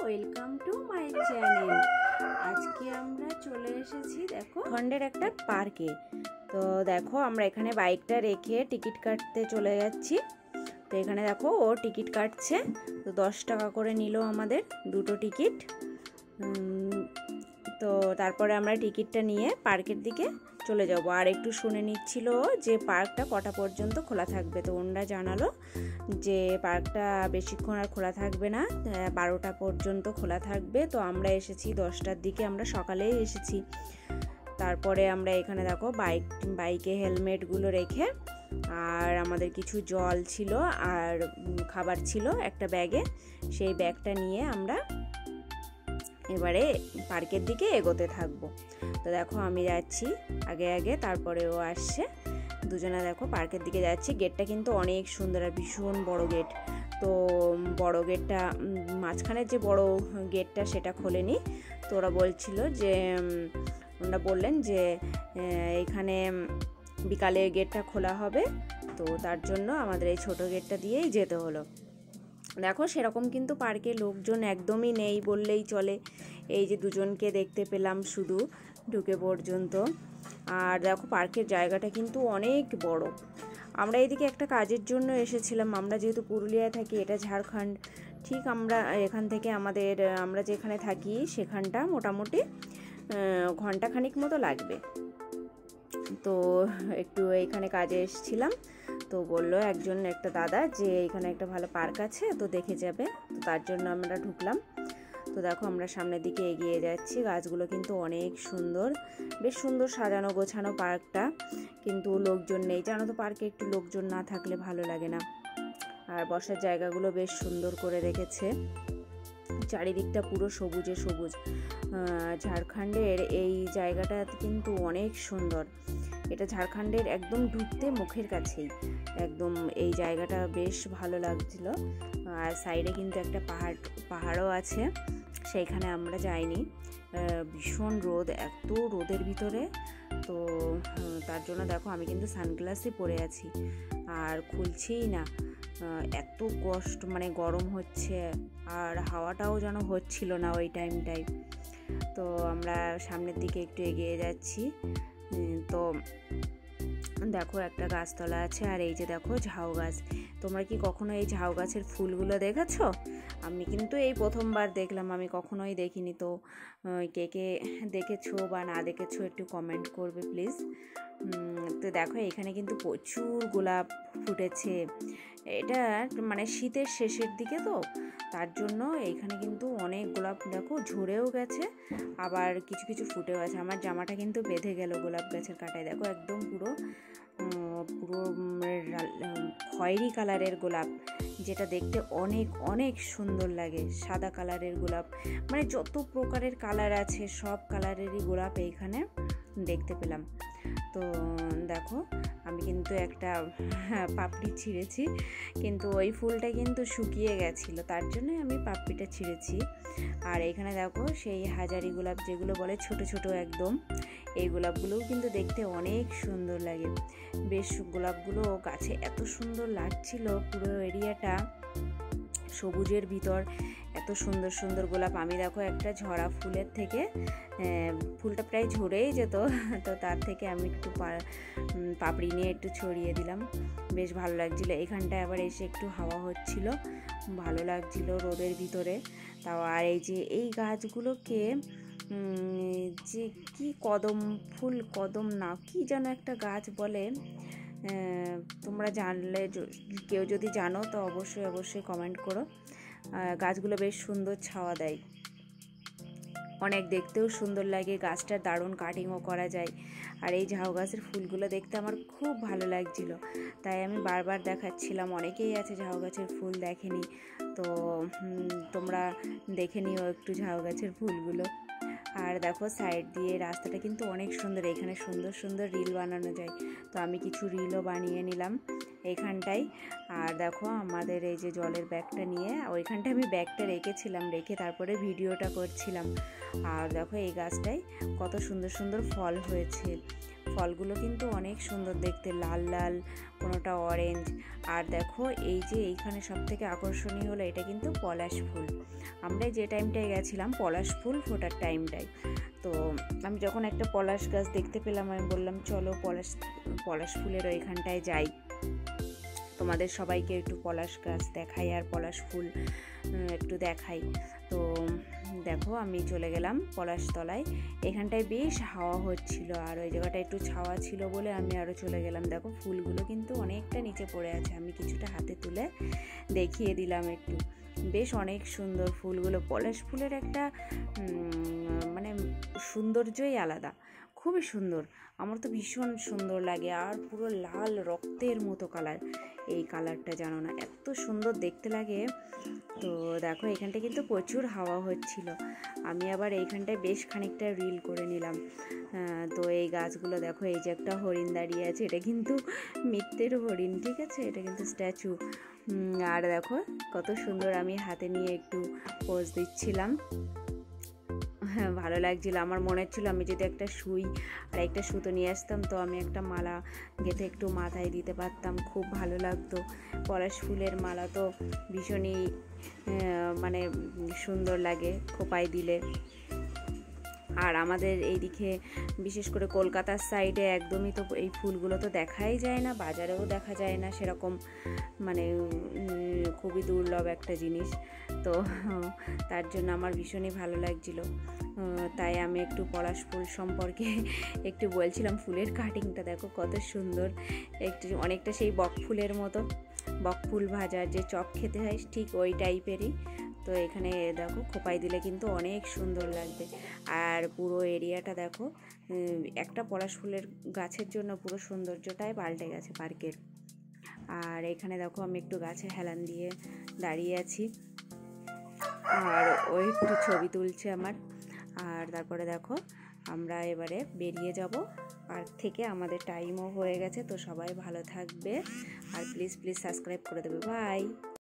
Welcome to my channel. আজকে আমরা চলে এসেছি দেখো খন্ডের একটা পার্কে। তো দেখো আমরা এখানে বাইকটা রেখে টিকিট কাটতে চলে যাচ্ছি। তো এখানে দেখো ও টিকিট কাটছে। তো 10 টাকা করে নিল আমাদের দুটো টিকিট। তো তারপরে আমরা টিকিটটা নিয়ে পার্কের দিকে চলে যাব। আর একটু শুনে নিচ্ছিল যে পার্কটা কটা পর্যন্ত খোলা থাকবে। তো ওনারা জানালো যে পার্কটা বেশিক্ষণ আর খোলা থাকবে না, 12টা পর্যন্ত খোলা থাকবে। তো আমরা এসেছি 10টার দিকে, আমরা সকালেই এসেছি। তারপরে আমরা এখানে দেখো বাইকে হেলমেটগুলো রেখে আর আমাদের কিছু জল ছিল আর খাবার ছিল একটা ব্যাগে, সেই ব্যাগটা নিয়ে আমরা এবারে পার্কের দিকে এগোতে থাকবো। তো দেখো আমি যাচ্ছি আগে আগে, তারপরে ও আসছে। দুজনে দেখো পার্কের দিকে যাচ্ছি। গেটটা কিন্তু অনেক সুন্দর আর ভীষণ বড় গেট। তো বড় গেটটা মাঝখানের যে বড় গেটটা সেটা খোলেনি। তো ওরা বলছিল যে ওরা বললেন যে এখানে বিকালে গেটটা খোলা হবে, তো তার জন্য আমাদের এই ছোট গেটটা দিয়েই যেতে হলো। দেখো সেরকম কিন্তু পার্কে লোকজন একদমই নেই বললেই চলে। এই যে দুজনকে দেখতে পেলাম শুধু ঢুকে পর্যন্ত। আর দেখো পার্কের জায়গাটা কিন্তু অনেক বড়। আমরা এদিকে একটা কাজের জন্য এসেছিলাম। আমরা যেহেতু পুরুলিয়ায় থাকি, এটা ঝাড়খণ্ড। ঠিক আমরা এখান থেকে আমরা যেখানে থাকি সেখানটা মোটামুটি ঘন্টাখানিক মতো লাগবে। তো একটু এইখানে কাজে এসেছিলাম। তো বললো একটা দাদা যে এখানে একটা ভালো পার্ক আছে, তো দেখে যাবে। তো তার জন্য আমরা ঢুকলাম। তো দেখো আমরা সামনের দিকে এগিয়ে যাচ্ছি। গাছগুলো কিন্তু অনেক সুন্দর, বেশ সুন্দর সাজানো গোছানো পার্কটা। কিন্তু লোকজন নেই, জানো তো পার্কে একটু লোকজন না থাকলে ভালো লাগে না। আর বসার জায়গাগুলো বেশ সুন্দর করে রেখেছে। চারিদিকটা পুরো সবুজে সবুজ। ঝাড়খণ্ডের এই জায়গাটা কিন্তু অনেক সুন্দর। এটা ঝাড়খণ্ডের একদম ঢুকতে মুখের কাছেই একদম এই জায়গাটা বেশ ভালো লাগছিল। আর সাইডে কিন্তু একটা পাহাড়ও আছে, সেইখানে আমরা যাইনি। ভীষণ রোদ, এত রোদের ভিতরে। তো তার জন্য দেখো আমি কিন্তু সানগ্লাসই পরে আছি আর খুলছিই না। এত কষ্ট, মানে গরম হচ্ছে আর হাওয়াটাও যেন হচ্ছিল না ওই টাইমটায়। তো আমরা সামনের দিকে একটু এগিয়ে যাচ্ছি। তো দেখো একটা গাছতলা আছে, আর এই যে দেখো ঝাউ গাছ। তোমরা কি কখনো এই ঝাউ গাছের ফুলগুলো দেখেছো? আমি কিন্তু এই প্রথমবার দেখলাম, আমি কখনোই দেখিনি। তো কে কে দেখেছো বা না দেখেছো একটু কমেন্ট করবে প্লিজ। তো দেখো এখানে কিন্তু প্রচুর গোলাপ ফুটেছে। এটা মানে শীতের শেষের দিকে, তো তার জন্য এইখানে কিন্তু অনেক গোলাপ দেখো ঝরেও গেছে, আবার কিছু কিছু ফুটেও আছে। আমার জামাটা কিন্তু বেঁধে গেল গোলাপ গাছের কাঁটায়। দেখো একদম পুরো খয়েরি কালারের গোলাপ, যেটা দেখতে অনেক অনেক সুন্দর লাগে। সাদা কালারের গোলাপ, মানে যত প্রকারের কালার আছে সব কালারেরই গোলাপ এইখানে দেখতে পেলাম। তো দেখো আমি কিন্তু একটা পাপড়ি ছিঁড়েছি, কিন্তু ওই ফুলটা কিন্তু শুকিয়ে গেছিলো, তার জন্য আমি পাপড়িটা ছিঁড়েছি। আর এখানে দেখো সেই হাজারি গোলাপ যেগুলো বলে, ছোট ছোট একদম, এই গোলাপগুলোও কিন্তু দেখতে অনেক সুন্দর লাগে। বেশ গোলাপগুলো গাছে এত সুন্দর লাগছিল, পুরো এরিয়াটা সবুজের ভিতর এত সুন্দর সুন্দর গোলাপ। আমি দেখো একটা ঝরা ফুলের থেকে, ফুলটা প্রায় ঝরেই যেত, তো তার থেকে আমি একটু পাপড়ি নিয়ে একটু ছড়িয়ে দিলাম। বেশ ভালো লাগছিলো। এখানটায় আবার এসে একটু হাওয়া হচ্ছিল, ভালো লাগছিল রোদের ভিতরে তাও। আর এই যে এই গাছগুলোকে যে কি কদম না কি যেন একটা গাছ বলে, তোমরা জানলে, কেউ যদি জানো তো অবশ্যই অবশ্যই কমেন্ট করো। গাছগুলো বেশ সুন্দর ছাওয়া দেয়, অনেক দেখতেও সুন্দর লাগে। গাছটার দারুণ কাটিংও করা যায়। আর এই ঝাউ গাছের ফুলগুলো দেখতে আমার খুব ভালো লাগছিল, তাই আমি বারবার দেখাচ্ছিলাম। অনেকেই আছে ঝাউ গাছের ফুল দেখেনি, তো তোমরা দেখে নিও একটু ঝাউ গাছের ফুলগুলো। আর দেখো সাইড দিয়ে রাস্তাটা কিন্তু অনেক সুন্দর, এখানে সুন্দর সুন্দর রিল বানানো যায়। তো আমি কিছু রিলও বানিয়ে নিলাম এইখানটায়। আর দেখো আমাদের এই যে জলের ব্যাগটা নিয়ে ওইখানটায় আমি ব্যাগটা রেখেছিলাম, রেখে তারপরে ভিডিওটা করছিলাম। আর দেখো এই গাছটায় কত সুন্দর সুন্দর ফল হয়েছে, ফলগুলো কিন্তু অনেক সুন্দর দেখতে, লাল লাল, কোনোটা অরেঞ্জ। আর দেখো এই যে এইখানে সবথেকে আকর্ষণীয় হলো এটা কিন্তু পলাশ ফুল। আমরা যে টাইমটায় গেছিলাম পলাশ ফুল ফোটার টাইমটায়, তো আমি যখন একটা পলাশ গাছ দেখতে পেলাম আমি বললাম চলো পলাশ ফুলের ওইখানটায় যাই, তোমাদের সবাইকে একটু পলাশ গাছ দেখাই আর পলাশ ফুল একটু দেখাই। তো দেখো আমি চলে গেলাম পলাশ তলায়, এখানটায় বেশ হাওয়া হচ্ছিল আর ওই জায়গাটা একটু ছাওয়া ছিল বলে আমি আরও চলে গেলাম। দেখো ফুলগুলো কিন্তু অনেকটা নিচে পড়ে আছে, আমি কিছুটা হাতে তুলে দেখিয়ে দিলাম একটু, বেশ অনেক সুন্দর ফুলগুলো। পলাশ ফুলের একটা মানে সৌন্দর্যই আলাদা, খুবই সুন্দর, আমার তো ভীষণ সুন্দর লাগে। আর পুরো লাল রক্তের মতো কালার, এই কালারটা জানো না এত সুন্দর দেখতে লাগে। তো দেখো এখানটা কিন্তু প্রচুর হাওয়া হচ্ছিল, আমি আবার এইখানটায় বেশ খানিকটা রিল করে নিলাম। তো এই গাছগুলো দেখো, এই যে একটা হরিণ দাঁড়িয়ে আছে, এটা কিন্তু মিথ্যের হরিণ, ঠিক আছে, এটা কিন্তু স্ট্যাচু। আর দেখো কত সুন্দর, আমি হাতে নিয়ে একটু পোজ দিচ্ছিলাম, হ্যাঁ ভালো লাগছিল। আমার মনে হচ্ছিল আমি যদি একটা সুই আর একটা সুতো নিয়ে আসতাম তো আমি একটা মালা গেঁথে একটু মাথায় দিতে পারতাম, খুব ভালো লাগতো। পলাশ ফুলের মালা তো ভীষণই মানে সুন্দর লাগে খোপায় দিলে। আর আমাদের এইদিকে বিশেষ করে কলকাতার সাইডে একদমই তো এই ফুলগুলো তো দেখাই যায় না, বাজারেও দেখা যায় না সেরকম, মানে খুবই দুর্লভ একটা জিনিস। তো তার জন্য আমার ভীষণই ভালো লাগছিল, তাই আমি একটু পলাশ ফুল সম্পর্কে একটু বলছিলাম। ফুলের কাটিংটা দেখো কত সুন্দর, একটু অনেকটা সেই বকফুলের মতো, বকফুল ভাজার যে চপ খেতে হয় ঠিক ওই টাইপেরই। তো এখানে দেখো খোপাই দিলে কিন্তু অনেক সুন্দর লাগবে। আর পুরো এরিয়াটা দেখো, একটা পলাশ ফুলের গাছের জন্য পুরো সৌন্দর্যটাই পাল্টে গেছে পার্কের। আর এখানে দেখো আমি একটু গাছে হেলান দিয়ে দাঁড়িয়ে আছি আর ওই একটু ছবি তুলছে আমার। আর তারপরে দেখো আমরা এবারে বেরিয়ে যাব পার্ক থেকে, আমাদের টাইমও হয়ে গেছে। তো সবাই ভালো থাকবে আর প্লিজ সাবস্ক্রাইব করে দেবে। বাই।